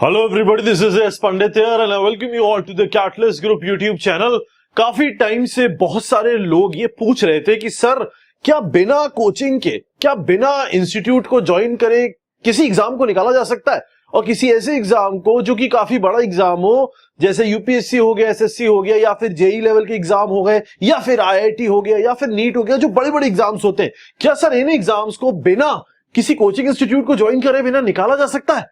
Hello everybody, this is S Pandit here and I welcome you all to the Catalyst group YouTube channel. काफी time से बहुत सारे लोग ये पूछ रहे थे कि सर क्या बिना कोचिंग के, क्या बिना इंस्टीट्यूट को ज्वाइन करे किसी एग्जाम को निकाला जा सकता है, और किसी ऐसे एग्जाम को जो कि काफी बड़ा एग्जाम हो, जैसे यूपीएससी हो गया, एसएससी हो गया, या फिर जेई लेवल के एग्जाम हो गए, या फिर आईआईटी हो गया, या फिर नीट हो गया, जो बड़े बड़े एग्जाम्स होते हैं, क्या सर इन एग्जाम्स को बिना किसी कोचिंग इंस्टीट्यूट को ज्वाइन करे बिना निकाला जा सकता है?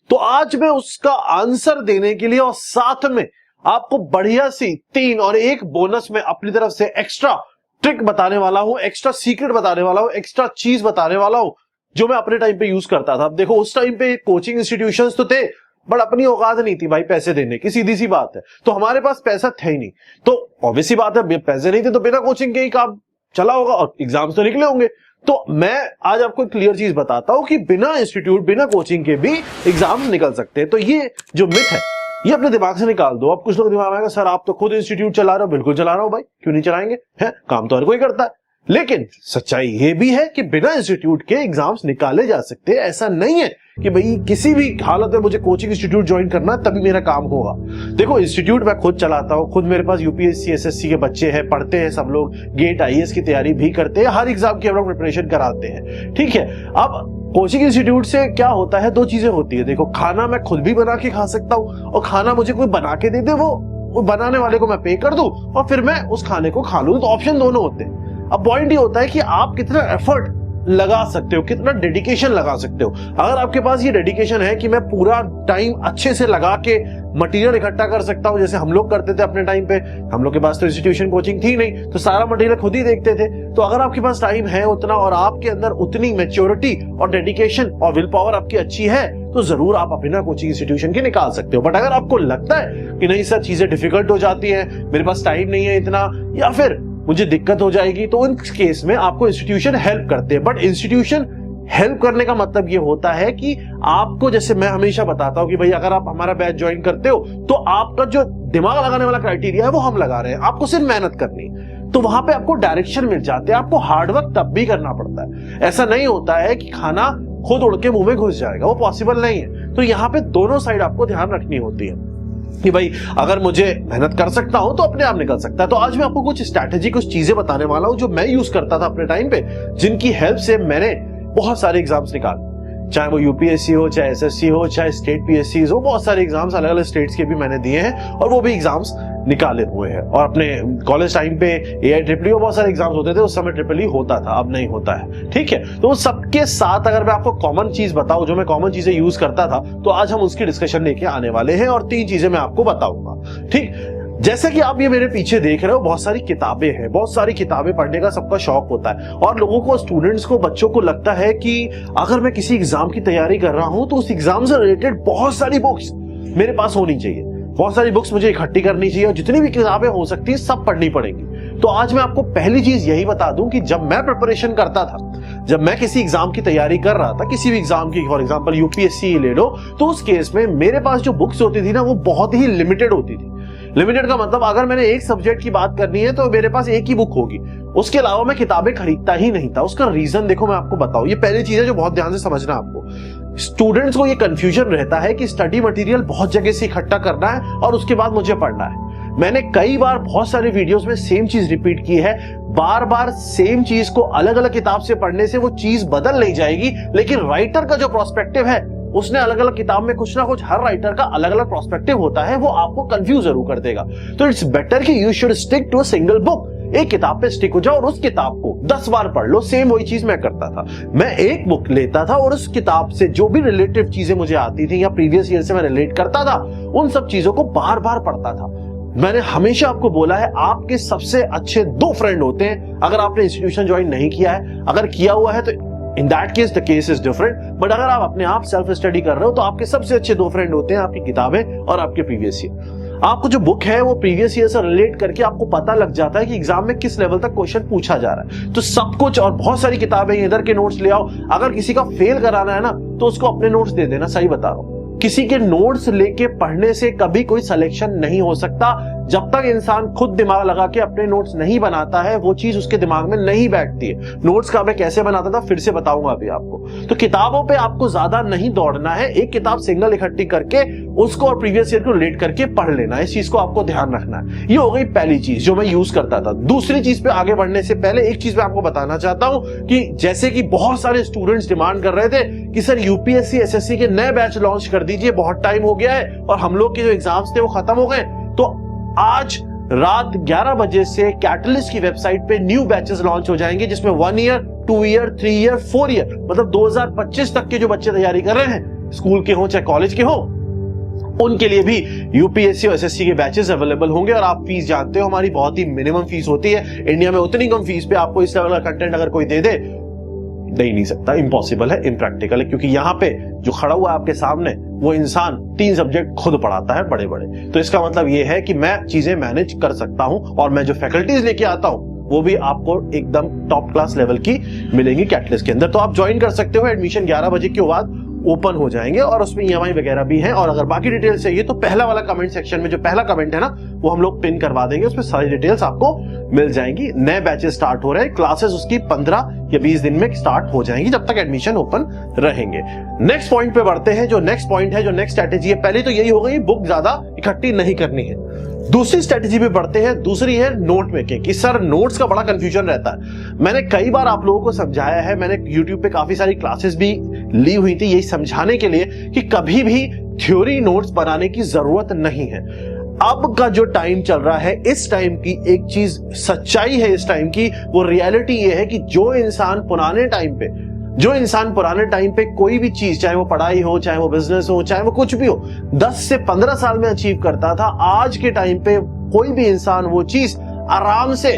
तो आज मैं उसका आंसर देने के लिए और साथ में आपको बढ़िया सी 3 और 1 बोनस में अपनी तरफ से एक्स्ट्रा ट्रिक बताने वाला हूं, एक्स्ट्रा सीक्रेट बताने वाला हूं, एक्स्ट्रा चीज बताने वाला हूं जो मैं अपने टाइम पे यूज करता था। अब देखो, उस टाइम पे कोचिंग इंस्टीट्यूशंस तो थे बट अपनी औकात नहीं थी भाई पैसे देने की, सीधी सी बात है। तो हमारे पास पैसा था ही नहीं, तो ऑब्वियस सी बात है पैसे नहीं थे तो बिना कोचिंग के ही काम चला होगा और एग्जाम्स तो निकले होंगे। तो मैं आज आपको एक क्लियर चीज बताता हूं कि बिना इंस्टीट्यूट, बिना कोचिंग के भी एग्जाम निकल सकते हैं। तो ये जो मिथ है ये अपने दिमाग से निकाल दो। अब कुछ लोग दिमाग में आएगा, सर आप तो खुद इंस्टीट्यूट चला रहे हो। बिल्कुल चला रहा हूं भाई, क्यों नहीं चलाएंगे, है काम तो हर कोई करता है। लेकिन सच्चाई ये भी है कि बिना इंस्टीट्यूट के एग्जाम्स निकाले जा सकते हैं। ऐसा नहीं है कि भाई किसी भी हालत में मुझे कोचिंग इंस्टीट्यूट ज्वाइन करना है तभी मेरा काम होगा। देखो, इंस्टीट्यूट मैं खुद चलाता हूं, खुद मेरे पास यूपीएससी एसएससी के बच्चे हैं, पढ़ते हैं सब लोग, गेट आईएएस की तैयारी भी करते हैं, हर एग्जाम की हम लोग प्रिपरेशन कराते हैं, ठीक है। अब कोचिंग इंस्टीट्यूट से क्या होता है, 2 चीजें होती है। देखो, खाना मैं खुद भी बना के खा सकता हूं और खाना मुझे कोई बना के दे दे, वो बनाने वाले को मैं पे कर दूं और फिर मैं उस खाने को खा लूं। तो ऑप्शन दोनों होते हैं। अब पॉइंट ये होता है कि आप कितना एफर्ट लगा सकते हो, कितना डेडिकेशन लगा सकते हो। अगर आपके पास ये डेडिकेशन है कि मैं पूरा टाइम अच्छे से लगा के मटेरियल इकट्ठा कर सकता हूं, जैसे हम लोग करते थे अपने टाइम पे, हम लोग के पास तो इंस्टीट्यूशन कोचिंग थी नहीं, तो सारा मटेरियल खुद ही देखते थे। तो अगर आपके पास टाइम है उतना और आपके अंदर उतनी मैच्योरिटी और डेडिकेशन और विल पावर आपकी अच्छी है, तो जरूर आप बिना कोचिंग इंस्टीट्यूशन के निकाल सकते हो। बट अगर आपको लगता है कि नहीं सर चीजें डिफिकल्ट हो जाती है, मेरे पास टाइम नहीं है इतना, या फिर मुझे दिक्कत हो जाएगी, तो उन केस में आपको इंस्टीट्यूशन हेल्प करते हैं। बट इंस्टीट्यूशन हेल्प करने का मतलब ये होता है कि आपको, जैसे मैं हमेशा बताता हूं कि भाई अगर आप हमारा बैच ज्वाइन करते हो तो आपका जो दिमाग लगाने वाला क्राइटेरिया है वो हम लगा रहे हैं, आपको सिर्फ मेहनत करनी है। तो वहां पे आपको डायरेक्शन मिल जाते हैं, आपको हार्डवर्क तब भी करना पड़ता है। ऐसा नहीं होता है कि खाना खुद उड़ के मुंह में घुस जाएगा, वो पॉसिबल नहीं है। तो यहाँ पे दोनों साइड आपको ध्यान रखनी होती है कि भाई अगर मुझे मेहनत कर सकता हूं तो अपने आप निकल सकता है। तो आज मैं आपको कुछ स्ट्रैटेजी, कुछ चीजें बताने वाला हूं जो मैं यूज करता था अपने टाइम पे, जिनकी हेल्प से मैंने बहुत सारे एग्जाम्स निकाले, चाहे वो यूपीएससी हो, चाहे एसएससी हो, चाहे स्टेट पीएससी हो। बहुत सारे एग्जाम्स अलग अलग स्टेट्स के भी मैंने दिए हैं और वो भी एग्जाम्स निकाले हुए हैं। और अपने कॉलेज टाइम पे AIEEE बहुत सारे एग्जाम्स होते थे, उस समय EEE होता था, अब नहीं होता है, ठीक है। तो सबके साथ अगर मैं आपको कॉमन चीज बताऊं, जो मैं कॉमन चीजें यूज करता था, तो आज हम उसकी डिस्कशन लेके आने वाले हैं और 3 चीजें मैं आपको बताऊंगा, ठीक। जैसे कि आप ये मेरे पीछे देख रहे हो, बहुत सारी किताबें हैं, बहुत सारी किताबें पढ़ने का सबका शौक होता है और लोगों को, स्टूडेंट्स को, बच्चों को लगता है कि अगर मैं किसी एग्जाम की तैयारी कर रहा हूं तो उस एग्जाम से रिलेटेड बहुत सारी बुक्स मेरे पास होनी चाहिए, बहुत सारी बुक्स मुझे इकट्ठी करनी चाहिए और जितनी भी किताबें हो सकती है सब पढ़नी पड़ेंगी। तो आज मैं आपको पहली चीज यही बता दूं कि जब मैं प्रिपरेशन करता था, जब मैं किसी एग्जाम की तैयारी कर रहा था, किसी भी एग्जाम की, फॉर एग्जांपल यूपीएससी ले लो, तो उस केस में मेरे पास जो बुक्स होती थी ना वो बहुत ही लिमिटेड होती थी। लिमिटेड का मतलब अगर मैंने एक सब्जेक्ट की बात करनी है तो मेरे पास एक ही बुक होगी, उसके अलावा मैं किताबें खरीदता ही नहीं था। उसका रीजन देखो मैं आपको बताऊं, ये पहली चीज है जो बहुत ध्यान से समझना आपको। स्टूडेंट्स को ये कंफ्यूजन रहता है कि स्टडी मटेरियल बहुत जगह से इकट्ठा करना है और उसके बाद मुझे पढ़ना है। मैंने कई बार बहुत सारे वीडियोस में सेम चीज रिपीट की है। बार बार सेम चीज को अलग अलग किताब से पढ़ने से वो चीज बदल नहीं जाएगी, लेकिन राइटर का जो पर्सपेक्टिव है उसने अलग अलग किताब में कुछ ना कुछ, हर राइटर का अलग अलग पर्सपेक्टिव होता है, वो आपको कंफ्यूज जरूर कर देगा। तो इट्स बेटर कि you should stick to a single book. एक किताब पे स्टिक हो जाओ और उस किताब को 10 बार पढ़ लो। सेम वही चीज मैं करता था, मैं एक बुक लेता था और उस किताब से जो भी रिलेटिव चीजें मुझे आती थी या प्रीवियस ईयर से मैं रिलेट करता था, उन सब चीजों को बार बार पढ़ता था। मैंने हमेशा आपको बोला है, आपके सबसे अच्छे 2 फ्रेंड होते हैं। अगर आपने इंस्टीट्यूशन ज्वाइन नहीं किया है, अगर किया हुआ है तो in that case the case is different, but अगर आप अपने आप सेल्फ स्टडी कर रहे हो तो आपके सबसे अच्छे 2 फ्रेंड होते हैं, आपकी किताबें और आपके प्रीवियस ईयर। आपको जो बुक है वो प्रीवियस ईयर से रिलेट करके आपको पता लग जाता है कि एग्जाम में किस लेवल तक क्वेश्चन पूछा जा रहा है। तो सब कुछ और बहुत सारी किताबें, इधर के नोट्स ले आओ। अगर किसी का फेल कराना है ना तो उसको अपने नोट्स दे देना, सही बता रहा हूं। किसी के नोट्स लेके पढ़ने से कभी कोई सिलेक्शन नहीं हो सकता। जब तक इंसान खुद दिमाग लगा के अपने नोट्स नहीं बनाता है वो चीज उसके दिमाग में नहीं बैठती है। नोट्स का मैं कैसे बनाता था फिर से बताऊंगा अभी आपको। तो किताबों पे आपको ज्यादा नहीं दौड़ना है, एक किताब सिंगल इकट्ठी करके उसको और प्रीवियस ईयर को रिलेट करके पढ़ लेना है। इस चीज को आपको ध्यान रखना है। ये हो गई पहली चीज जो मैं यूज करता था। दूसरी चीज पे आगे बढ़ने से पहले एक चीज मैं आपको बताना चाहता हूं कि जैसे कि बहुत सारे स्टूडेंट्स डिमांड कर रहे थे कि सर यूपीएससी एसएससी के नए बैच लॉन्च कर दीजिए, बहुत टाइम हो गया है और हम लोग के जो एग्जाम्स थे वो खत्म हो गए। तो आज रात 11 बजे से कैटलिस्ट की वेबसाइट पे न्यू बैचेस लॉन्च हो जाएंगे जिसमें 1 ईयर, 2 ईयर, 3 ईयर, 4 ईयर मतलब 2025 तक के जो बच्चे तैयारी कर रहे हैं, स्कूल के हो चाहे कॉलेज के हो, उनके लिए भी यूपीएससी और एसएससी के बैचेस अवेलेबल होंगे। और आप फीस जानते हो हमारी बहुत ही मिनिमम फीस होती है। इंडिया में उतनी कम फीस पे आपको इस लेवल का कंटेंट अगर कोई दे नहीं सकता, इम्पॉसिबल है, इम्प्रैक्टिकल है। क्योंकि यहाँ पे जो खड़ा हुआ है आपके सामने वो इंसान 3 सब्जेक्ट खुद पढ़ाता है बड़े बड़े। तो इसका मतलब ये है कि मैं चीजें मैनेज कर सकता हूं और मैं जो फैकल्टीज लेके आता हूं वो भी आपको एकदम टॉप क्लास लेवल की मिलेंगी कैटलिस्ट के अंदर। तो आप ज्वाइन कर सकते हो। एडमिशन 11 बजे के बाद ओपन हो जाएंगे और उसमें ईएमआई वगैरह भी है। और अगर बाकी डिटेल्स चाहिए तो पहला वाला कमेंट सेक्शन में जो पहला कमेंट है ना वो हम लोग पिन करवा देंगे, उसमें सारी डिटेल्स आपको मिल जाएंगी। नए बैचेस स्टार्ट हो रहे हैं, क्लासेस उसकी 15 या 20 दिन में स्टार्ट हो जाएंगी जब तक एडमिशन ओपन रहेंगे। नेक्स्ट पॉइंट पे बढ़ते हैं। जो नेक्स्ट पॉइंट है, जो नेक्स्ट स्ट्रेटेजी है, पहले तो यही हो गई बुक ज्यादा इकट्ठी नहीं करनी है। दूसरी स्ट्रेटेजी पे बढ़ते हैं। दूसरी है नोट मेकिंग कि सर नोट्स का बड़ा कंफ्यूजन रहता है। मैंने कई बार आप लोगों को समझाया है, मैंने YouTube पे काफी सारी क्लासेस भी ली हुई थी यही समझाने के लिए कि कभी भी थ्योरी नोट्स बनाने की जरूरत नहीं है। अब का जो टाइम चल रहा है, इस टाइम की एक चीज सच्चाई है, इस टाइम की वो रियलिटी ये है कि जो इंसान पुराने टाइम पे कोई भी चीज, चाहे वो पढ़ाई हो, चाहे वो बिजनेस हो, चाहे वो कुछ भी हो, 10 से 15 साल में अचीव करता था, आज के टाइम पे कोई भी इंसान वो चीज आराम से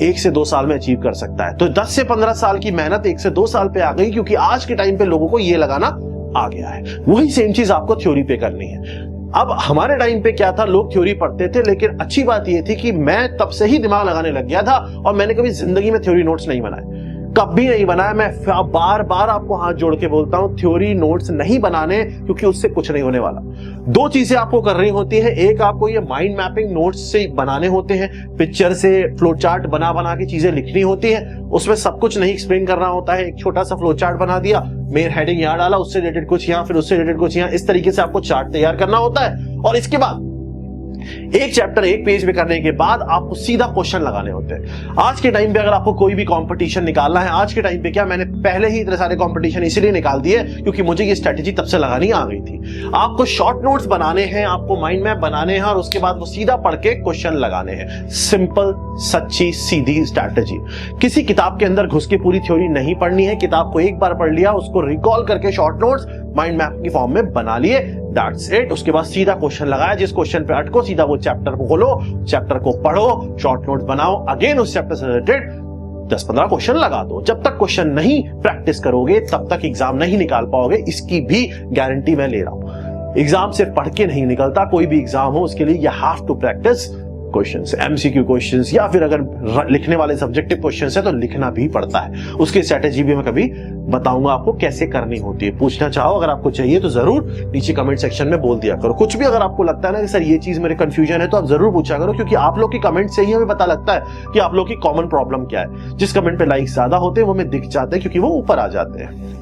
1 से 2 साल में अचीव कर सकता है। तो 10 से 15 साल की मेहनत 1 से 2 साल पे आ गई क्योंकि आज के टाइम पे लोगों को ये लगाना आ गया है। वही सेम चीज आपको थ्योरी पे करनी है। अब हमारे टाइम पे क्या था, लोग थ्योरी पढ़ते थे, लेकिन अच्छी बात ये थी कि मैं तब से ही दिमाग लगाने लग गया था और मैंने कभी जिंदगी में थ्योरी नोट्स नहीं बनाए, कभी नहीं बनाया। मैं बार बार आपको हाथ जोड़ के बोलता हूं थ्योरी नोट्स नहीं बनाने, क्योंकि उससे कुछ नहीं होने वाला। 2 चीजें आपको करनी होती है। एक, आपको ये माइंड मैपिंग नोट्स से बनाने होते हैं, पिक्चर से फ्लो चार्ट बना बना के चीजें लिखनी होती है। उसमें सब कुछ नहीं एक्सप्लेन करना होता है। एक छोटा सा फ्लो चार्ट बना दिया, मेन हेडिंग यहां डाला, उससे रिलेटेड कुछ यहां, फिर उससे रिलेटेड कुछ यहां, इस तरीके से आपको चार्ट तैयार करना होता है। और इसके बाद एक चैप्टर एक पेज में करने के बाद आपको सीधा क्वेश्चन लगाने होते हैं। आज के टाइम पे अगर आपको कोई भी कंपटीशन निकालना है, आज के टाइम पे क्या, मैंने पहले ही इतने सारे कंपटीशन इसीलिए निकाल दिए क्योंकि मुझे ये स्ट्रेटेजी तब से लगानी आ गई थी। आपको शॉर्ट नोट्स बनाने हैं, आपको माइंड मैप बनाने हैं और उसके बाद वो सीधा पढ़ के क्वेश्चन लगाने हैं। सिंपल, सच्ची, सीधी स्ट्रेटेजी। किसी किताब के अंदर घुस के पूरी थ्योरी नहीं पढ़नी है। किताब को एक बार पढ़ लिया, उसको रिकॉल करके शॉर्ट नोट्स माइंड मैप की फॉर्म में बना लिए, दैट्स इट। उसके बाद सीधा क्वेश्चन लगाया, जिस क्वेश्चन पे अटको सीधा वो चैप्टर को खोलो, चैप्टर को पढ़ो, शॉर्ट नोट्स बनाओ, अगेन उस चैप्टर से रिलेटेड 10-15 क्वेश्चन लगा दो। जब तक क्वेश्चन नहीं प्रैक्टिस करोगे तब तक एग्जाम नहीं निकाल पाओगे, इसकी भी गारंटी मैं ले रहा हूं। एग्जाम सिर्फ पढ़ के नहीं निकलता, कोई भी एग्जाम हो उसके लिए you have to practise questions, MCQ questions, या फिर अगर लिखने वाले सब्जेक्टिव क्वेश्चंस है तो लिखना भी पड़ता है। उसकी स्ट्रेटेजी भी मैं कभी बताऊंगा आपको कैसे करनी होती है। पूछना चाहो, अगर आपको चाहिए तो जरूर नीचे कमेंट सेक्शन में बोल दिया करो। कुछ भी अगर आपको लगता है ना कि सर ये चीज मेरे कंफ्यूजन है, तो आप जरूर पूछा करो, क्योंकि आप लोग के कमेंट से ही हमें पता लगता है कि आप लोग की कॉमन प्रॉब्लम क्या है। जिस कमेंट पे लाइक्स ज्यादा होते हैं वो हमें दिख जाते हैं क्योंकि वो ऊपर आ जाते हैं।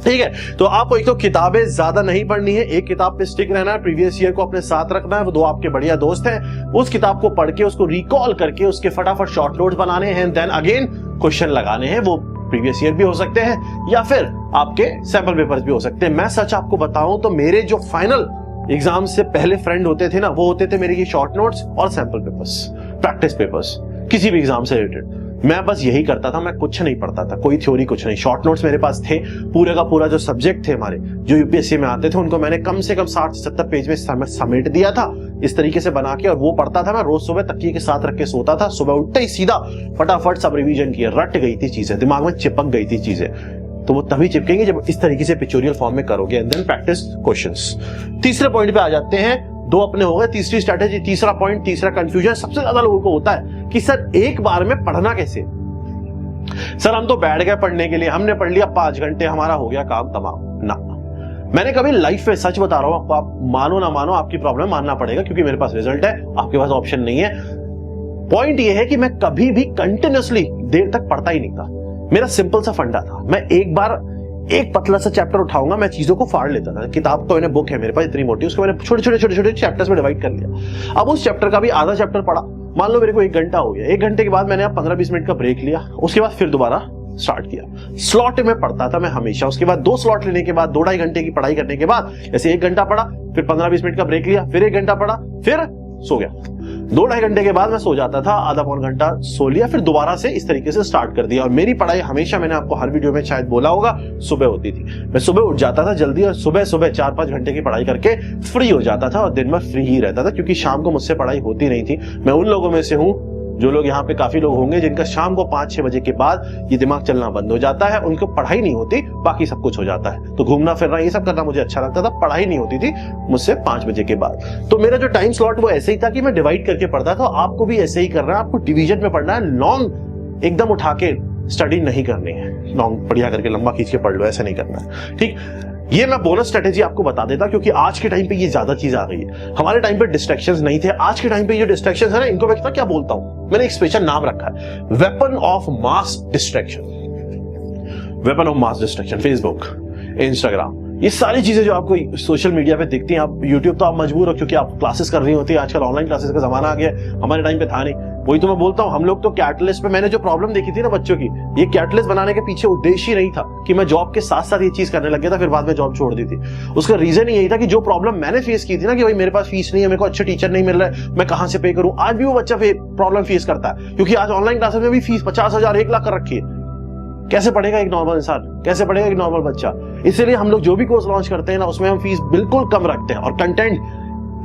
ठीक है, तो आपको एक तो किताबें ज्यादा नहीं पढ़नी है, एक किताब पे स्टिक रहना है, प्रीवियस ईयर को अपने साथ रखना है, वो 2 आपके बढ़िया दोस्त हैं, उस किताब को पढ़ के उसको रिकॉल करके उसके फटाफट शॉर्ट नोट्स बनाने हैं, देन अगेन क्वेश्चन लगाने हैं। वो प्रीवियस ईयर भी हो सकते हैं या फिर आपके सैंपल पेपर्स भी हो सकते हैं। मैं सच आपको बताऊं तो मेरे जो फाइनल एग्जाम से पहले फ्रेंड होते थे ना, वो होते थे मेरे ये शॉर्ट नोट्स और सैंपल पेपर्स, प्रैक्टिस पेपर्स, किसी भी एग्जाम से रिलेटेड। मैं बस यही करता था, मैं कुछ नहीं पढ़ता था, कोई थ्योरी कुछ नहीं। शॉर्ट नोट्स मेरे पास थे, पूरे का पूरा जो सब्जेक्ट थे हमारे जो यूपीएससी में आते थे उनको मैंने कम से कम 60 से 70 पेज में समेट दिया था इस तरीके से बना के, और वो पढ़ता था मैं। रोज सुबह तकिए के साथ रख के सोता था, सुबह उठते ही सीधा फटाफट सब रिवीजन किया। रट गई थी चीजें, दिमाग में चिपक गई थी चीजें, तो वो तभी चिपकेंगे जब इस तरीके से पिक्चोरियल फॉर्म में करोगे, एंड देन प्रैक्टिस क्वेश्चंस। तीसरे पॉइंट पे आ जाते हैं, 2 अपने हो गए। तीसरी स्ट्रैटेजी, तीसरा पॉइंट, तीसरा कंफ्यूजन सबसे ज्यादा लोगों को होता है कि सर एक बार में पढ़ना कैसे। सर हम तो बैठ गए पढ़ने के लिए, हमने पढ़ लिया 5 घंटे, हमारा हो गया काम तमाम। ना, मैंने कभी लाइफ में, सच बता रहा हूं आपको, आप मानो ना मानो आपकी प्रॉब्लम मानना पड़ेगा, क्योंकि मेरे पास रिजल्ट है, आपके पास ऑप्शन नहीं है। पॉइंट ये है कि मैं कभी भी कंटिन्यूअसली देर तक पढ़ता ही नहीं था। मेरा सिंपल सा फंडा था, मैं एक बार एक पतला सा चैप्टर उठाऊंगा, मैं चीजों को फाड़ लेता था। किताब तो मैंने, बुक है मेरे पास इतनी मोटी, उसको मैंने छोटे छोटे चैप्टर्स में डिवाइड कर लिया। अब उस चैप्टर का भी आधा चैप्टर पढ़ा, मान लो मेरे को 1 घंटा हो गया, 1 घंटे के बाद मैंने 15-20 मिनट का ब्रेक लिया, उसके बाद फिर दोबारा स्टार्ट किया। स्लॉट में पढ़ता था मैं हमेशा, उसके बाद 2 स्लॉट लेने के बाद 2-2.5 घंटे की पढ़ाई करने के बाद जैसे 1 घंटा पढ़ा, फिर 15-20 मिनट का ब्रेक लिया, फिर 1 घंटा पढ़ा, फिर सो गया। 2-2.5 घंटे के बाद मैं सो जाता था, आधा पौन घंटा सो लिया, फिर दोबारा से इस तरीके से स्टार्ट कर दिया। और मेरी पढ़ाई हमेशा, मैंने आपको हर वीडियो में शायद बोला होगा, सुबह होती थी। मैं सुबह उठ जाता था जल्दी और सुबह 4-5 घंटे की पढ़ाई करके फ्री हो जाता था और दिन भर फ्री ही रहता था, क्योंकि शाम को मुझसे पढ़ाई होती नहीं थी। मैं उन लोगों में से हूं, जो लोग यहाँ पे काफी लोग होंगे जिनका शाम को 5-6 बजे के बाद ये दिमाग चलना बंद हो जाता है, उनको पढ़ाई नहीं होती, बाकी सब कुछ हो जाता है। तो घूमना फिरना ये सब करना मुझे अच्छा लगता था, पढ़ाई नहीं होती थी मुझसे 5 बजे के बाद। तो मेरा जो टाइम स्लॉट वो ऐसे ही था कि मैं डिवाइड करके पढ़ता था। आपको भी ऐसे ही करना है, आपको डिवीजन में पढ़ना है, लॉन्ग एकदम उठा के स्टडी नहीं करनी है, लॉन्ग बढ़िया करके लंबा खींच के पढ़ लो, ऐसा नहीं करना है, ठीक। ये मैं बोनस स्ट्रेटेजी आपको बता देता, क्योंकि आज के टाइम पे ये ज्यादा चीज आ गई है। हमारे टाइम पे डिस्ट्रैक्शंस नहीं थे, आज के टाइम पे ये डिस्ट्रैक्शंस है ना, इनको मैं क्या बोलता हूं, मैंने एक स्पेशल नाम रखा है, weapon of mass distraction. Weapon of mass distraction, Facebook, Instagram, ये सारी चीजें जो आपको सोशल मीडिया पे दिखती हैं। आप यूट्यूब तो आप मजबूर हो, क्योंकि आप क्लासेस कर रही होती है, आजकल ऑनलाइन क्लासेस का जमाना आ गया, हमारे टाइम पे था नहीं। वही तो मैं बोलता हूं, हम लोग तो कैटलिस्ट पे, मैंने जो प्रॉब्लम देखी थी ना बच्चों की, ये कैटलिस्ट बनाने के पीछे उद्देश्य ही नहीं था कि मैं जॉब के साथ साथ ये चीज करने लग गया था, फिर बाद में जॉब छोड़ दी थी। उसका रीजन ही यही था कि जो प्रॉब्लम मैंने फेस की थी ना, कि भाई मेरे पास फीस नहीं है, मेरे को अच्छे टीचर नहीं मिल रहा है, मैं कहां से पे करूं। आज भी वो बच्चा प्रॉब्लम फेस करता है, क्योंकि आज ऑनलाइन क्लासेस में भी फीस 50,000 1 लाख कर रखी है। कैसे पढ़ेगा एक नॉर्मल इंसान, कैसे पढ़ेगा एक नॉर्मल बच्चा। इसीलिए हम लोग जो भी कोर्स लॉन्च करते हैं ना, उसमें हम फीस बिल्कुल कम रखते हैं, और कंटेंट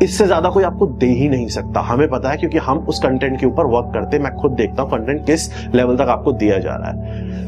इससे ज्यादा कोई आपको दे ही नहीं सकता। हमें पता है, क्योंकि हम उस कंटेंट के ऊपर वर्क करते हैं। मैं खुद देखता हूं कंटेंट किस लेवल तक आपको दिया जा रहा है।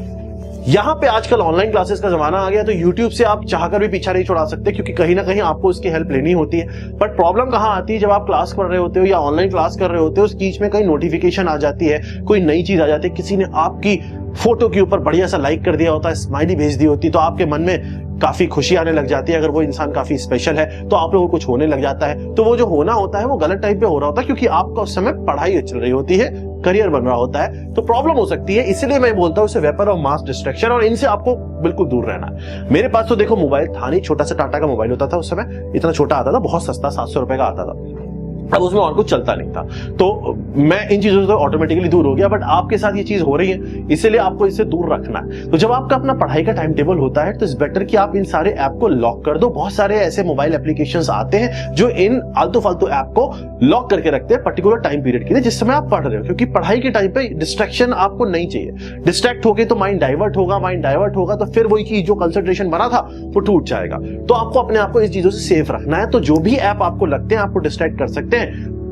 यहां पे आजकल ऑनलाइन क्लासेस का जमाना आ गया, तो YouTube से आप चाहकर भी पीछा नहीं छुड़ा सकते, क्योंकि कहीं ना कहीं आपको उसकी हेल्प लेनी होती है। बट प्रॉब्लम कहां आती है, जब आप क्लास कर रहे होते हो या ऑनलाइन क्लास कर रहे होते हो, उस बीच में कहीं नोटिफिकेशन आ जाती है, कोई नई चीज आ जाती है, किसी ने आपकी फोटो के ऊपर बढ़िया सा लाइक कर दिया होता है, स्माइली भेज दी होती है, तो आपके मन में काफी खुशी आने लग जाती है। अगर वो इंसान काफी स्पेशल है तो आप लोगों को कुछ होने लग जाता है। तो वो जो होना होता है वो गलत टाइप पे हो रहा होता है, क्योंकि आपका उस समय पढ़ाई चल रही होती है, करियर बन रहा होता है, तो प्रॉब्लम हो सकती है। इसलिए मैं बोलता हूं इसे वेपन ऑफ मास डिस्ट्रैक्शन, और इनसे आपको बिल्कुल दूर रहना है। मेरे पास तो देखो मोबाइल था नहीं, छोटा सा टाटा का मोबाइल होता था उस समय, इतना छोटा आता था, बहुत सस्ता, 700 रुपए का आता था। अब उसमें और कुछ चलता नहीं था, तो मैं इन चीजों से ऑटोमेटिकली दूर हो गया। बट आपके साथ ये चीज हो रही है, इसीलिए आपको इससे दूर रखना है। तो जब आपका अपना पढ़ाई का टाइम टेबल होता है, तो इट्स बेटर कि आप इन सारे ऐप को लॉक कर दो। बहुत सारे ऐसे मोबाइल एप्लीकेशंस आते हैं जो इन आलतू फालतू ऐप को लॉक करके रखते हैं पर्टिकुलर टाइम पीरियड के लिए, जिस समय आप पढ़ रहे हो। क्योंकि पढ़ाई के टाइम पे डिस्ट्रैक्शन आपको नहीं चाहिए। डिस्ट्रैक्ट हो गए तो माइंड डाइवर्ट होगा, माइंड डाइवर्ट होगा तो फिर वही चीज जो कंसंट्रेशन बना था वो टूट जाएगा। तो आपको अपने आप को इस चीजों से सेफ रखना है। तो जो भी ऐप आपको लगते हैं आपको डिस्ट्रैक्ट कर सकते हैं,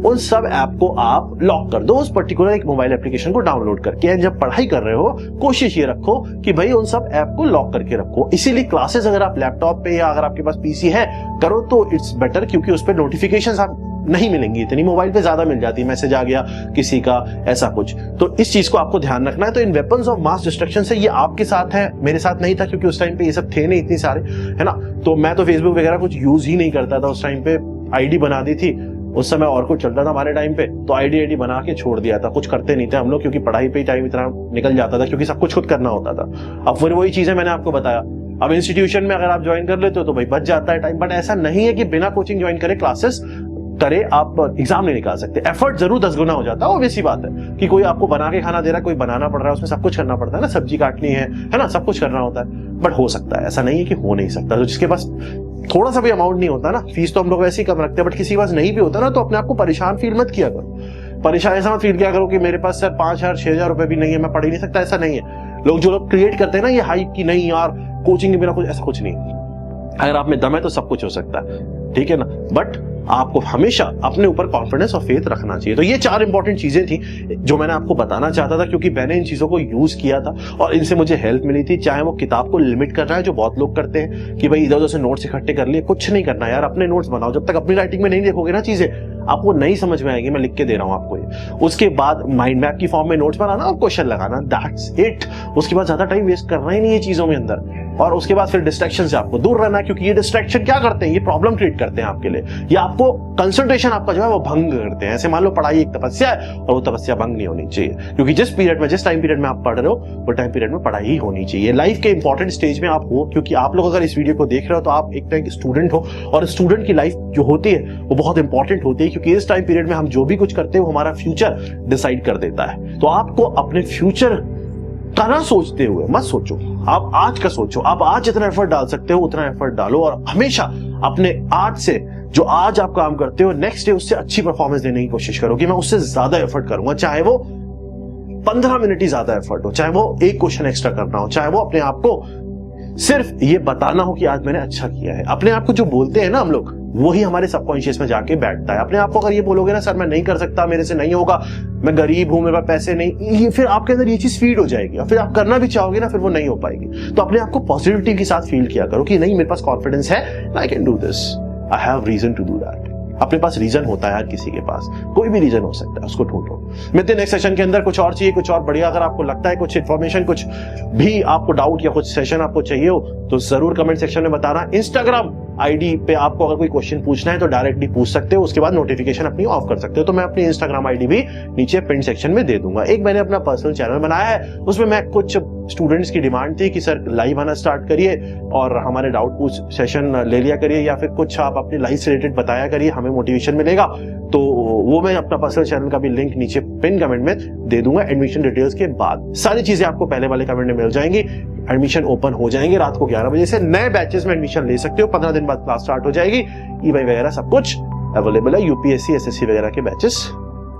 उन सब ऐप को आप लॉक कर दो, उस पर्टिकुलर एक मोबाइल एप्लीकेशन को डाउनलोड करके। एंड जब पढ़ाई कर रहे हो, कोशिश ये रखो कि भाई उन सब ऐप को लॉक करके रखो। इसीलिए क्लासेस अगर आप लैपटॉप पे या अगर आपके पास पीसी है करो तो इट्स बेटर, क्योंकि उस पर नोटिफिकेशंस आप नहीं मिलेंगी इतनी, मोबाइल पे ज्यादा मिल जाती है, मैसेज आ गया किसी का, ऐसा कुछ। तो इस चीज को आपको ध्यान रखना है। तो इन वेपन्स ऑफ मास डिस्ट्रक्शन से ये आपके साथ है, मेरे साथ नहीं था, क्योंकि उस टाइम पे ये सब थे नहीं इतनी सारे, है ना। तो मैं तो फेसबुक वगैरह कुछ यूज ही नहीं करता था उस टाइम पे। आईडी बना दी थी उस समय, और कुछ चलता था हमारे टाइम पे, तो आईडी बना के छोड़ दिया था। कुछ करते नहीं थे हम लोग, क्योंकि पढ़ाई पे ही टाइम इतना निकल जाता था, क्योंकि सब कुछ खुद करना होता था। अब फिर वही चीजें मैंने आपको बताया, अब इंस्टीट्यूशन में अगर आप ज्वाइन कर लेते हो तो भाई बच जाता है टाइम। बट ऐसा नहीं है कि बिना कोचिंग ज्वाइन करे, क्लासेस करे, आप एग्जाम नहीं निकाल सकते। एफर्ट जरूर 10 गुना हो जाता है, ऑब्वियस सी बात है कि कोई आपको बना के खाना दे रहा है, कोई बनाना पड़ रहा है, उसमें सब कुछ करना पड़ता है ना, सब्जी काटनी है ना, सब कुछ करना होता है। बट हो सकता है, ऐसा नहीं है कि हो नहीं सकता। तो जिसके पास थोड़ा सा भी अमाउंट नहीं होता ना, फीस तो हम लोग वैसे ही कम रखते हैं, बट किसी के पास नहीं भी होता ना, तो अपने आप को परेशान फील मत किया करो। परेशान ऐसा मत फील किया करो कि मेरे पास सर 5,000 6,000 रुपए भी नहीं है, मैं पढ़ ही नहीं सकता। ऐसा नहीं है। लोग जो लोग क्रिएट करते हैं ना ये हाइप की, नहीं यार कोचिंग के बिना कुछ, ऐसा कुछ नहीं। अगर आप में दम है तो सब कुछ हो सकता है, ठीक है ना। बट आपको हमेशा अपने ऊपर कॉन्फिडेंस और फेथ रखना चाहिए। तो ये 4 इंपॉर्टेंट चीजें थी जो मैंने आपको बताना चाहता था, क्योंकि मैंने इन चीजों को यूज किया था और इनसे मुझे हेल्प मिली थी। चाहे वो किताब को लिमिट करना है, जो बहुत लोग करते हैं कि भाई इधर उधर से नोट्स इकट्ठे कर लिए, कुछ नहीं करना यार, अपने नोट्स बनाओ। जब तक अपनी राइटिंग में नहीं देखोगे ना चीजें, आपको नहीं समझ में आएगी। मैं लिख के दे रहा हूं आपको ये। उसके बाद माइंड मैप की फॉर्म में नोट्स बनाना और क्वेश्चन लगाना, दैट्स इट। उसके बाद ज्यादा टाइम वेस्ट करना ही नहीं है चीजों में अंदर। और उसके बाद फिर डिस्ट्रैक्शन से आपको दूर रहना है, क्योंकि ये डिस्ट्रैक्शन क्या करते हैं, ये प्रॉब्लम क्रिएट करते हैं आपके लिए। ये आपको कंसंट्रेशन आपका जो है वो भंग करते हैं। ऐसे मान लो पढ़ाई एक तपस्या है और वो तपस्या भंग नहीं होनी चाहिए, क्योंकि जिस टाइम पीरियड में आप पढ़ रहे हो वो टाइम पीरियड में पढ़ाई ही होनी चाहिए। लाइफ के इंपॉर्टेंट स्टेज में आप हो, क्योंकि आप लोग अगर इस वीडियो को देख रहे हो तो आप एक टाइम स्टूडेंट हो, और स्टूडेंट की लाइफ जो होती है वो बहुत इंपॉर्टेंट होती है, क्योंकि इस टाइम पीरियड में हम जो भी कुछ करते हैं वो हमारा फ्यूचर डिसाइड कर देता है। तो आपको अपने फ्यूचर का ना सोचते हुए मत सोचो, आप आज का सोचो। आप आज जितना एफर्ट डाल सकते हो उतना एफर्ट डालो, और हमेशा अपने आज से जो आज आप काम करते हो नेक्स्ट डे उससे अच्छी परफॉर्मेंस देने की कोशिश करो कि मैं उससे ज्यादा एफर्ट करूंगा, चाहे वो 15 मिनट ही ज्यादा एफर्ट हो, चाहे वो एक क्वेश्चन एक्स्ट्रा करना हो, चाहे वो अपने आप को सिर्फ ये बताना हो कि आज मैंने अच्छा किया है। अपने आप को जो बोलते हैं ना हम लोग, वही हमारे सबकॉन्शियस में जाके बैठता है। अपने आप को अगर ये बोलोगे ना, सर मैं नहीं कर सकता, मेरे से नहीं होगा, मैं गरीब हूं, मेरे पास पैसे नहीं, ये फिर आपके अंदर ये चीज फीड हो जाएगी और फिर आप करना भी चाहोगे ना, फिर वो नहीं हो पाएगी। तो अपने आप को पॉजिटिविटी के साथ फील किया करो कि नहीं, मेरे पास कॉन्फिडेंस है, I can do this, I have reason to do that. अपने पास रीजन होता है यार, किसी के पास कोई भी रीजन हो सकता है, उसको ढूंढो। मिलते हैं नेक्स्ट सेशन के अंदर। कुछ और चाहिए, कुछ और बढ़िया अगर आपको लगता है, कुछ इन्फॉर्मेशन, कुछ भी आपको डाउट या कुछ सेशन आपको चाहिए हो तो जरूर कमेंट सेक्शन में बताना। इंस्टाग्राम आईडी पे आपको अगर कोई क्वेश्चन पूछना है तो डायरेक्टली पूछ सकते हो, उसके बाद नोटिफिकेशन अपनी ऑफ कर सकते हो। तो मैं अपनी इंस्टाग्राम आईडी भी नीचे पिन सेक्शन में दे दूंगा। एक मैंने अपना पर्सनल चैनल बनाया है, उसमें मैं कुछ स्टूडेंट्स की डिमांड थी कि सर लाइव आना स्टार्ट करिए और हमारे डाउट पूछ सेशन ले लिया करिए, या फिर कुछ आप अपनी लाइफ से रिलेटेड बताया करिए, हमें मोटिवेशन मिलेगा। तो वो मैं अपना पर्सनल चैनल का भी लिंक नीचे पिन कमेंट में दे दूंगा। एडमिशन डिटेल्स के बाद सारी चीजें आपको पहले वाले कमेंट में मिल जाएंगी। एडमिशन ओपन हो जाएंगे रात को 11 बजे से। नए बैचेस में एडमिशन ले सकते हो, 15 दिन बाद क्लास स्टार्ट हो जाएगी। ई-वाई वगैरह सब कुछ अवेलेबल है, यूपीएससी एसएससी वगैरह के बैचेस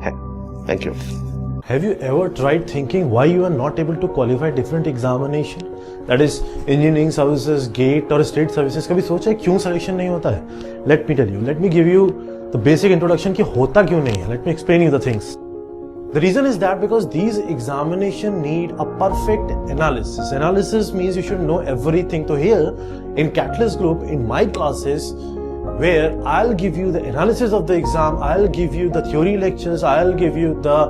हैं। Thank you. Have you ever tried thinking why you are not able to qualify different examination? That is engineering services, GATE और state services। कभी सोचा है क्यों selection नहीं होता है? Let me tell you. Let me give you the basic introduction कि होता क्यों नहीं है. Let me explain you the things. The reason is that because these examination need a perfect analysis. Analysis means you should know everything. So here in Catalyst Group, in my classes, where I'll give you the analysis of the exam, I'll give you the theory lectures, I'll give you the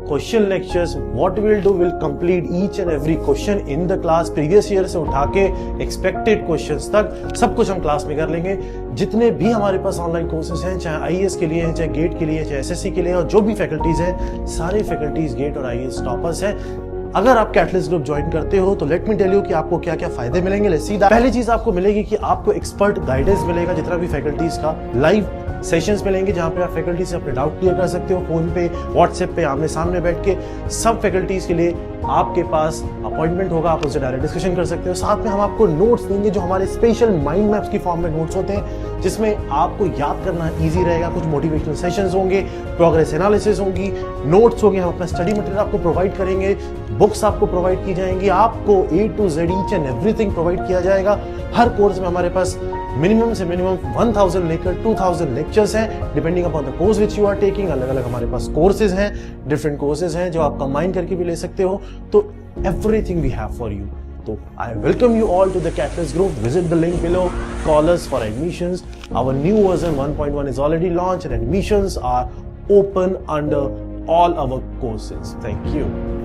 question lectures. What will do, will complete each and every question in the class, previous year से उठा के expected questions तक सब कुछ हम class में कर लेंगे। जितने भी हमारे पास ऑनलाइन कोर्सेज हैं, चाहे आईएएस के लिए हैं, चाहे गेट के लिए, चाहे एसएससी के लिए, और जो भी फैकल्टीज हैं, सारे फैकल्टीज गेट और आईएएस टॉपर्स हैं। अगर आप कैटलिस्ट ग्रुप ज्वाइन करते हो तो लेट मी टेल यू कि आपको क्या क्या फायदे मिलेंगे। Let's see that. पहली चीज आपको मिलेगी कि आपको एक्सपर्ट गाइडेंस मिलेगा, जितना भी फैकल्टीज का लाइव सेशंस मिलेंगे जहां पे आप फैकल्टी से अपने डाउट क्लियर कर सकते हो, फोन पे, व्हाट्सएप पे, आमने सामने बैठ के। सब फैकल्टीज के लिए आपके पास अपॉइंटमेंट होगा, आप उनसे डायरेक्ट डिस्कशन कर सकते हो। साथ में हम आपको नोट्स देंगे जो हमारे स्पेशल माइंड मैप्स की फॉर्म में नोट्स होते हैं, जिसमें आपको याद करना ईजी रहेगा। कुछ मोटिवेशनल सेशंस होंगे, प्रोग्रेस एनालिसिस होंगी, नोट्स होंगे, हम अपना स्टडी मटेरियल आपको प्रोवाइड करेंगे, बुक्स आपको प्रोवाइड की जाएंगी, आपको A to Z each and everything provide किया जाएगा। हर कोर्स में हमारे पास मिनिमम से मिनिमम 1000 लेकर 2000 लेक्चर्स हैं, depending upon the course which you are taking. अलग अलग हमारे पास कोर्सेज हैं, डिफरेंट कोर्सेज हैं जो आप कंबाइन करके भी ले सकते हो। तो everything we have for you. तो I welcome you all to the Catalyst Group. Visit the link below. Call us for admissions. Our new version 1.1 is already launched and admissions are open under all our courses. Thank you.